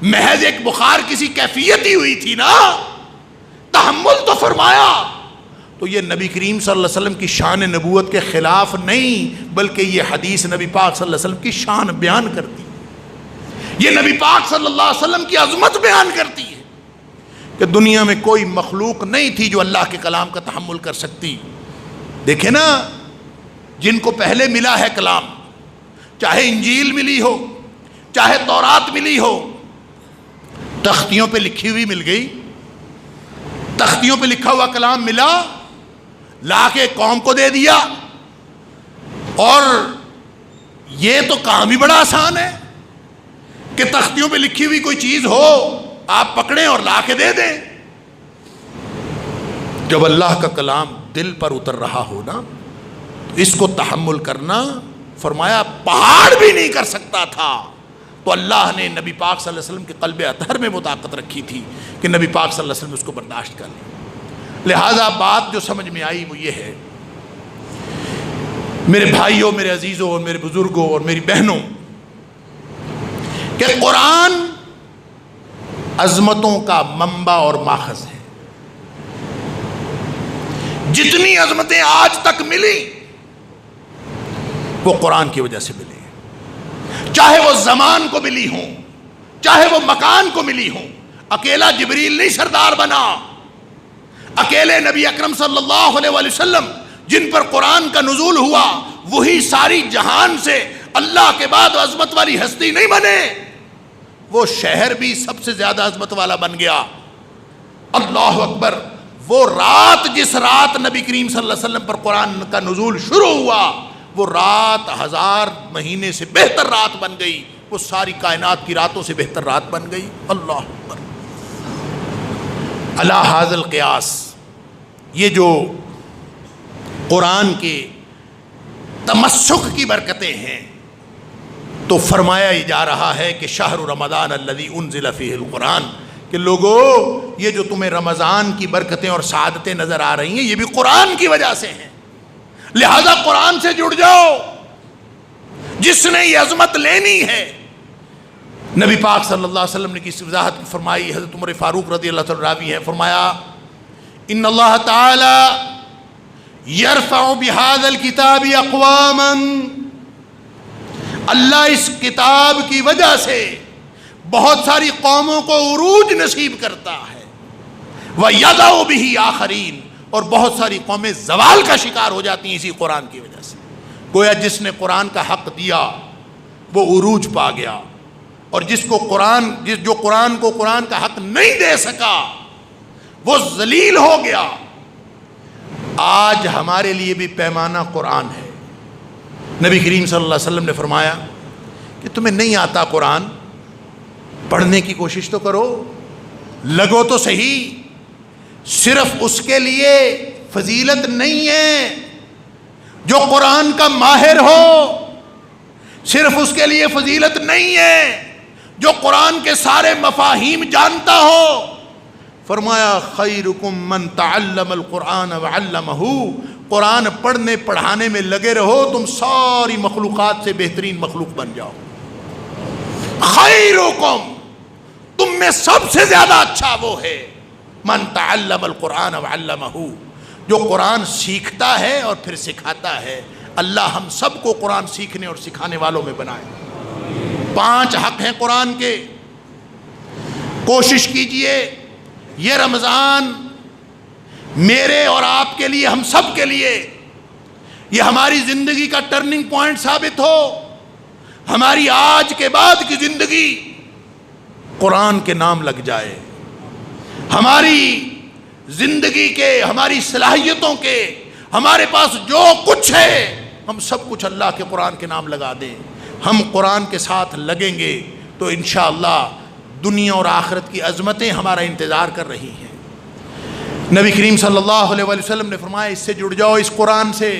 محض ایک بخار کسی کیفیت ہی ہوئی تھی نا، تحمل تو فرمایا، تو یہ نبی کریم صلی اللہ علیہ وسلم کی شان نبوت کے خلاف نہیں، بلکہ یہ حدیث نبی پاک صلی اللہ علیہ وسلم کی شان بیان کرتی ہے، یہ نبی پاک صلی اللہ علیہ وسلم کی عظمت بیان کرتی ہے کہ دنیا میں کوئی مخلوق نہیں تھی جو اللہ کے کلام کا تحمل کر سکتی۔ دیکھیں نا، جن کو پہلے ملا ہے کلام، چاہے انجیل ملی ہو، چاہے تورات ملی ہو، تختیوں پہ لکھی ہوئی مل گئی، تختیوں پہ لکھا ہوا کلام ملا، لا کے قوم کو دے دیا، اور یہ تو کام ہی بڑا آسان ہے کہ تختیوں پہ لکھی ہوئی کوئی چیز ہو آپ پکڑیں اور لا کے دے دیں۔ جب اللہ کا کلام دل پر اتر رہا ہو نا، اس کو تحمل کرنا، فرمایا پہاڑ بھی نہیں کر سکتا تھا، تو اللہ نے نبی پاک صلی اللہ علیہ وسلم کے قلب اطہر میں وہ طاقت رکھی تھی کہ نبی پاک صلی اللہ علیہ وسلم اس کو برداشت کر لیں۔ لہذا بات جو سمجھ میں آئی وہ یہ ہے، میرے بھائیوں، میرے عزیزوں اور میرے بزرگوں اور میری بہنوں، کہ قرآن عظمتوں کا منبع اور ماخذ ہے۔ جتنی عظمتیں آج تک ملی وہ قرآن کی وجہ سے ملی، چاہے وہ زمان کو ملی ہوں، چاہے وہ مکان کو ملی ہوں۔ اکیلا جبریل نہیں سردار بنا، اکیلے نبی اکرم صلی اللہ علیہ وآلہ وسلم جن پر قرآن کا نزول ہوا، وہی ساری جہان سے اللہ کے بعد عظمت والی ہستی نہیں بنے، وہ شہر بھی سب سے زیادہ عظمت والا بن گیا۔ اللہ اکبر! وہ رات، جس رات نبی کریم صلی اللہ علیہ وسلم پر قرآن کا نزول شروع ہوا، وہ رات 1000 مہینے سے بہتر رات بن گئی، وہ ساری کائنات کی راتوں سے بہتر رات بن گئی۔ اللہ اکبر! علی ھذا القیاس، یہ جو قرآن کے تمسک کی برکتیں ہیں، تو فرمایا جا رہا ہے کہ شہر رمضان الذی انزل فیہ القرآن، کہ لوگو یہ جو تمہیں رمضان کی برکتیں اور سعادتیں نظر آ رہی ہیں، یہ بھی قرآن کی وجہ سے ہیں، لہذا قرآن سے جڑ جاؤ۔ جس نے یہ عظمت لینی ہے، نبی پاک صلی اللہ علیہ وسلم نے کس وضاحت فرمائی، حضرت عمر فاروق رضی اللہ تعالیٰ راوی ہے، فرمایا ان اللہ تعالی یرفع بہذا الکتاب اقواما، اللہ اس کتاب کی وجہ سے بہت ساری قوموں کو عروج نصیب کرتا ہے، وَيَضَعُ بِهِ آخَرِينَ، اور بہت ساری قومیں زوال کا شکار ہو جاتی ہیں اسی قرآن کی وجہ سے۔ گویا جس نے قرآن کا حق دیا وہ عروج پا گیا، اور جو قرآن کو قرآن کا حق نہیں دے سکا وہ ذلیل ہو گیا۔ آج ہمارے لیے بھی پیمانہ قرآن ہے۔ نبی کریم صلی اللہ علیہ وسلم نے فرمایا کہ تمہیں نہیں آتا قرآن، پڑھنے کی کوشش تو کرو، لگو تو صحیح۔ صرف اس کے لیے فضیلت نہیں ہے جو قرآن کا ماہر ہو، صرف اس کے لیے فضیلت نہیں ہے جو قرآن کے سارے مفاہیم جانتا ہو۔ فرمایا خیرکم من تعلم القرآن وعلمہ، قرآن پڑھنے پڑھانے میں لگے رہو، تم ساری مخلوقات سے بہترین مخلوق بن جاؤ۔ خیرکم، تم میں سب سے زیادہ اچھا وہ ہے من تعلم القرآن وعلمہ، جو قرآن سیکھتا ہے اور پھر سکھاتا ہے۔ اللہ ہم سب کو قرآن سیکھنے اور سکھانے والوں میں بنائے۔ 5 حق ہیں قرآن کے، کوشش کیجئے یہ رمضان میرے اور آپ کے لیے، ہم سب کے لیے، یہ ہماری زندگی کا ٹرننگ پوائنٹ ثابت ہو۔ ہماری آج کے بعد کی زندگی قرآن کے نام لگ جائے، ہماری زندگی کے، ہماری صلاحیتوں کے، ہمارے پاس جو کچھ ہے، ہم سب کچھ اللہ کے قرآن کے نام لگا دیں۔ ہم قرآن کے ساتھ لگیں گے تو انشاءاللہ دنیا اور آخرت کی عظمتیں ہمارا انتظار کر رہی ہیں۔ نبی کریم صلی اللہ علیہ وآلہ وسلم نے فرمایا اس سے جڑ جاؤ، اس قرآن سے۔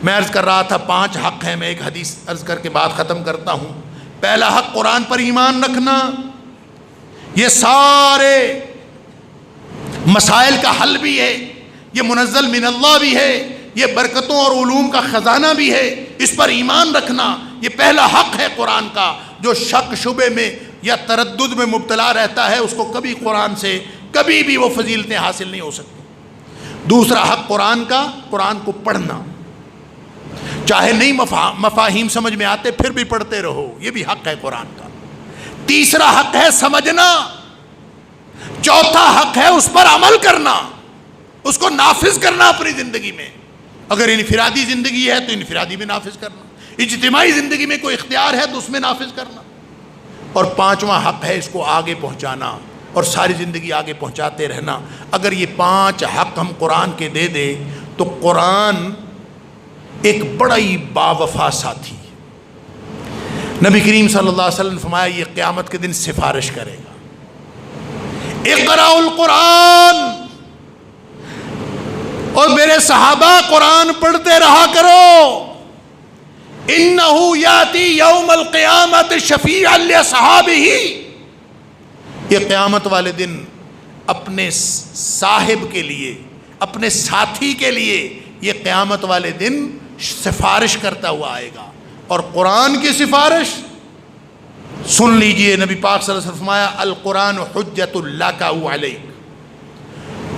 میں عرض کر رہا تھا 5 حق ہیں، میں ایک حدیث عرض کر کے بات ختم کرتا ہوں۔ پہلا حق قرآن پر ایمان رکھنا، یہ سارے مسائل کا حل بھی ہے، یہ منزل من اللہ بھی ہے، یہ برکتوں اور علوم کا خزانہ بھی ہے، اس پر ایمان رکھنا یہ پہلا حق ہے قرآن کا۔ جو شک شبے میں یا تردد میں مبتلا رہتا ہے، اس کو کبھی قرآن سے کبھی بھی وہ فضیلتیں حاصل نہیں ہو سکتی۔ دوسرا حق قرآن کا، قرآن کو پڑھنا، چاہے نہیں مفاہیم سمجھ میں آتے پھر بھی پڑھتے رہو، یہ بھی حق ہے قرآن کا۔ تیسرا حق ہے سمجھنا، چوتھا حق ہے اس پر عمل کرنا، اس کو نافذ کرنا اپنی زندگی میں۔ اگر انفرادی زندگی ہے تو انفرادی میں نافذ کرنا، اجتماعی زندگی میں کوئی اختیار ہے تو اس میں نافذ کرنا، اور پانچواں حق ہے اس کو آگے پہنچانا اور ساری زندگی آگے پہنچاتے رہنا۔ اگر یہ 5 حق ہم قرآن کے دے دیں تو قرآن ایک بڑا ہی باوفا ساتھی ہے۔ نبی کریم صلی اللہ علیہ وسلم نے فرمایا یہ قیامت کے دن سفارش کرے گا، اقرأوا القرآن، اور میرے صحابہ قرآن پڑھتے رہا کرو، انہ یاتی یوم القیامت شفیعا لصحابہ، یہ قیامت والے دن اپنے صاحب کے لیے، اپنے ساتھی کے لیے یہ قیامت والے دن سفارش کرتا ہوا آئے گا۔ اور قرآن کی سفارش سن لیجئے، نبی پاک صلی اللہ علیہ وسلم فرمایا القرآن حجت لک او علیک،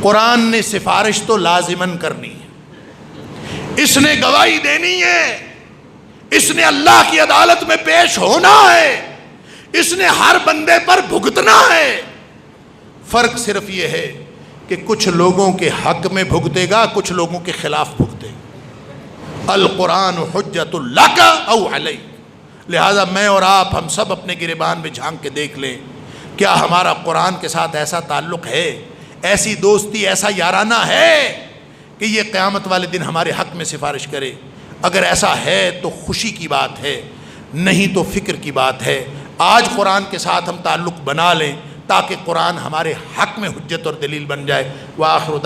قرآن نے سفارش تو لازماً کرنی ہے، اس نے گواہی دینی ہے، اس نے اللہ کی عدالت میں پیش ہونا ہے، اس نے ہر بندے پر بھگتنا ہے۔ فرق صرف یہ ہے کہ کچھ لوگوں کے حق میں بھگتے گا، کچھ لوگوں کے خلاف بھگتے گا۔ القرآن حجت لک او علیک، لہذا میں اور آپ ہم سب اپنے گریبان میں جھانک کے دیکھ لیں، کیا ہمارا قرآن کے ساتھ ایسا تعلق ہے، ایسی دوستی، ایسا یارانہ ہے کہ یہ قیامت والے دن ہمارے حق میں سفارش کرے؟ اگر ایسا ہے تو خوشی کی بات ہے، نہیں تو فکر کی بات ہے۔ آج قرآن کے ساتھ ہم تعلق بنا لیں تاکہ قرآن ہمارے حق میں حجت اور دلیل بن جائے۔ وآخر دعوانا